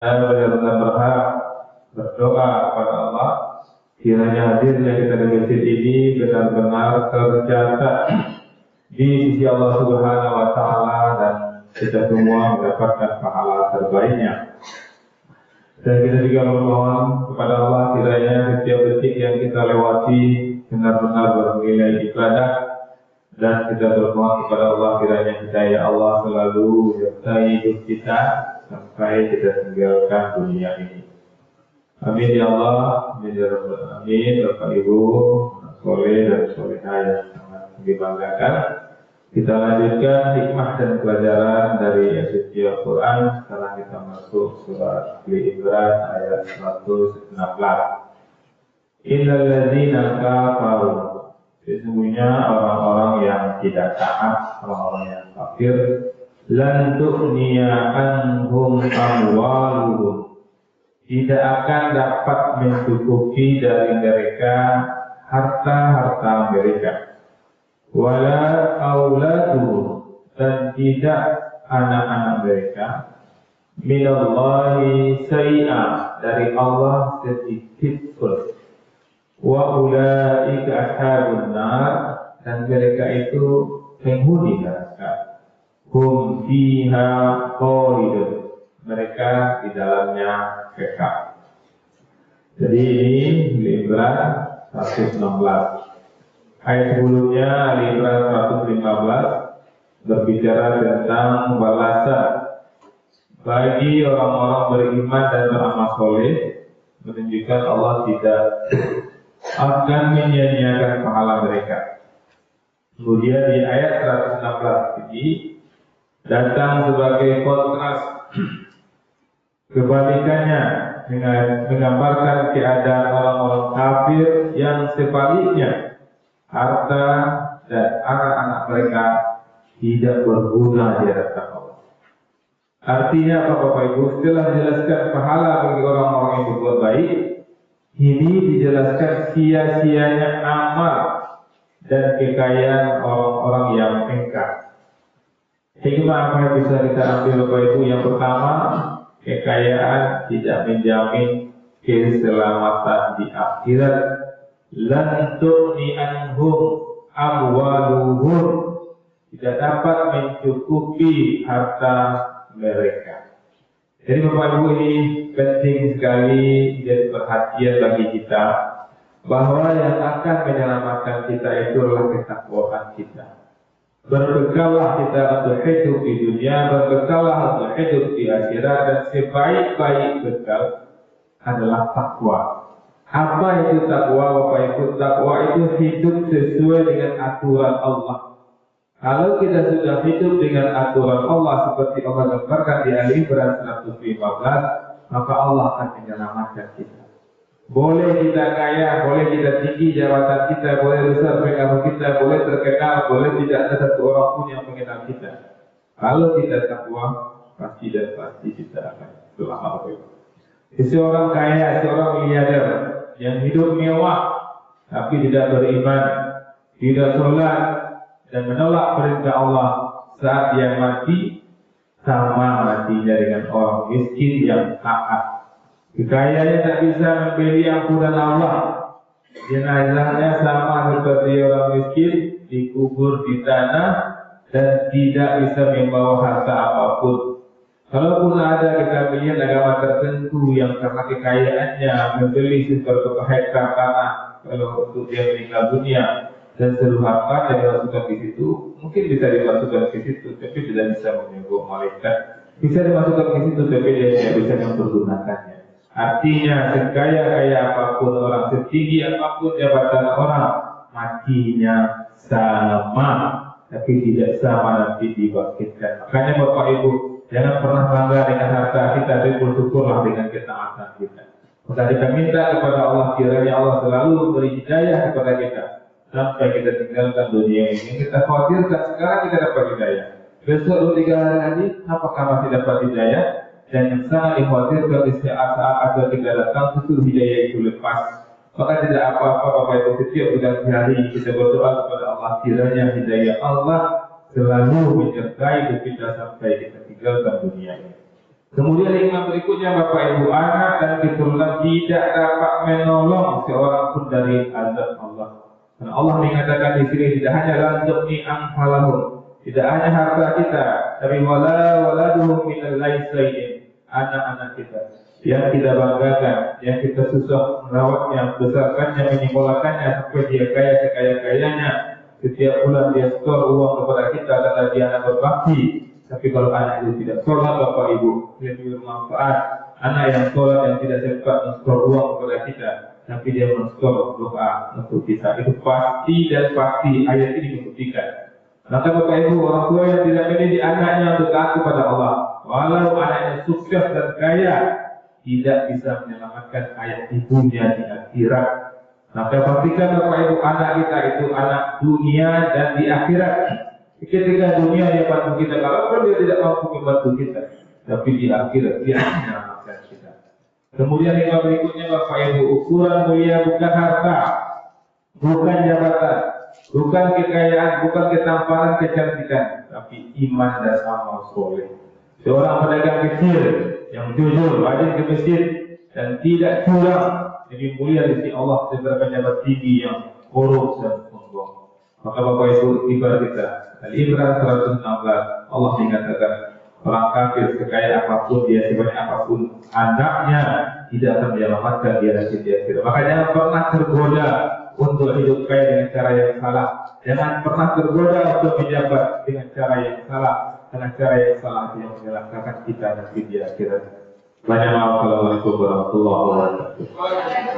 Saya benar-benar berharap berdoa kepada Allah kiranya hadirnya kita di masjid ini benar-benar tercatat di sisi Allah Subhanahu wa Ta'ala, dan kita semua mendapatkan pahala terbaiknya. Dan kita juga memohon kepada Allah kiranya setiap detik yang kita lewati benar-benar bernilai ibadah, dan kita bermohon kepada Allah kiranya hidayah Allah selalu menyertai hidup kita sampai kita tinggalkan dunia ini. Amin ya Allah, amin ya Rabbal Alamin. Bapak Ibu, soleh dan solehah yang sangat dibanggakan. Kita lanjutkan hikmah dan pelajaran dari ayat Al-Quran. Sekarang kita masuk surat Ali Imran ayat 116. Innal ladzina kafaru, sesungguhnya orang-orang yang tidak taat, orang-orang yang kafir, lan tughniya anhum amwaluhum, tidak akan dapat mencukupi dari mereka harta-harta mereka, wala auladuhum, dan tidak anak-anak mereka, minallahi syai'a, dari Allah sedikit pun, wa ulaika ashabun nar, dan mereka itu penghuni neraka, hum fiha khalidun, mereka di dalamnya kekal. Jadi ini Al-Imran 116. Ayat sebelumnya Al-Imran 115 berbicara tentang balasan bagi orang-orang beriman dan beramal soleh, menunjukkan Allah tidak akan menyia-nyiakan pahala mereka. Kemudian di ayat 116 ini datang sebagai kontras, kebalikannya, dengan menggambarkan keadaan orang-orang kafir yang sebaliknya, harta dan anak-anak mereka tidak berguna di hadapan Allah. Artinya apa Bapak Ibu? Setelah dijelaskan pahala bagi orang-orang yang berbuat baik, ini dijelaskan sia-sianya amal dan kekayaan orang-orang yang engkar. Hikmah apa yang bisa kita ambil Bapak Ibu? Yang pertama, kekayaan tidak menjamin keselamatan di akhirat. Lan tughni anhum amwaluhum, tidak dapat mencukupi harta mereka. Jadi Bapak Ibu, ini penting sekali jadi perhatian bagi kita, bahwa yang akan menyelamatkan kita itu adalah ketakwaan kita. Berbekallah kita untuk hidup di dunia, berbekallah untuk hidup di akhirat, dan sebaik-baik bekal adalah takwa. Apa itu takwa Bapak Ibu? Takwa itu hidup sesuai dengan aturan Allah. Kalau kita sudah hidup dengan aturan Allah seperti Allah gambarkan di Al-Imran 115, maka Allah akan menyelamatkan kita. Boleh kita kaya, boleh kita tinggi jabatan kita, boleh besar pengaruh kita, boleh terkenal, boleh tidak ada satu orang pun yang mengenal kita. Kalau kita takwa, pasti dan pasti kita akan selamat. Seorang kaya, seorang miliarder yang hidup mewah tapi tidak beriman, tidak sholat, dan menolak perintah Allah, saat dia mati sama matinya dengan orang miskin yang taat. Kekayaannya tak bisa membeli ampunan Allah. Jenazahnya sama seperti orang miskin, dikubur di tanah dan tidak bisa membawa harta apapun. Kalaupun ada kita melihat agama tertentu yang karena kekayaannya membeli seberapa hektar tanah kalau untuk dia meninggal dunia, dan seluruh harta yang dimasukkan di situ, mungkin bisa dimasukkan ke situ, tapi tidak bisa menyembuh malaikat. Bisa dimasukkan ke situ, tapi dia tidak bisa mempergunakannya. Artinya, sekaya-kaya apapun orang, setinggi apapun jabatan orang, matinya sama, tapi tidak sama nanti dibangkitkan. Makanya Bapak Ibu, jangan pernah bangga dengan harta kita, tapi bersyukurlah dengan ketaatan kita. Maka kita minta kepada Allah, kiranya Allah selalu memberi hidayah kepada kita sampai kita tinggalkan dunia ini. Kita khawatirkan sekarang kita dapat hidayah, besok 3 hari lagi apakah masih dapat hidayah? Dan yang sangat dikhawatirkan di saat agar kita datang itu hidayah itu lepas. Maka tidak apa-apa Bapak Ibu, setiap berganti hari kita berdoa kepada Allah, kiranya hidayah Allah selalu menyertai kita sampai kita tinggalkan dunia ini. Kemudian hikmah berikutnya Bapak Ibu, anak dan keturunan tidak dapat menolong seorang pun dari azab Allah. Karena Allah mengatakan di sini tidak hanya lanjutni amhalahum, tidak hanya harta kita, tapi waladuhum minal laisain, anak-anak kita yang kita banggakan, yang kita susah merawatnya, besarkannya, menyekolakannya sampai dia kaya sekaya-kayanya. Setiap bulan dia store uang kepada kita karena dia anak berbakti. Tapi kalau anak itu tidak sholat Bapak Ibu, lebih bermanfaat. Anak yang sholat yang tidak sempat men-store uang kepada kita, tapi dia men-store doa untuk kita. Itu pasti dan pasti ayat ini membuktikan. Maka Bapak Ibu, orang tua yang tidak mendidik anaknya untuk taat kepada Allah, walau anaknya sukses dan kaya, tidak bisa menyelamatkan ayat ibunya di akhirat. Maka pastikan Bapak Ibu, anak kita itu anak dunia dan di akhirat. Ketika dunia dia bantu kita, kalaupun dia tidak mampu membantu kita, tapi di akhirat dia menyelamatkan kita. Kemudian yang berikutnya Bapak Ibu, ukuran mulia bukan harta, bukan jabatan, bukan kekayaan, bukan ketampanan, kecantikan, tapi iman dan amal soleh. Seorang pedagang kecil yang jujur, rajin ke masjid dan tidak curang, lebih mulia di sisi Allah daripada pejabat tinggi yang korup dan sombong. Maka Bapak Ibu, ibarat kita Al-Imran 116, Allah mengatakan orang kafir sekaya apapun dia, sebanyak apapun anaknya, tidak akan menyelamatkan dia nanti di akhirat. Maka jangan pernah tergoda untuk hidup kaya dengan cara yang salah. Jangan pernah tergoda untuk menjabat dengan cara yang salah, karena cara yang salah itu yang menyelakakan kita nanti di akhirat. Banyak maaf. Assalamualaikum warahmatullahi wabarakatuh.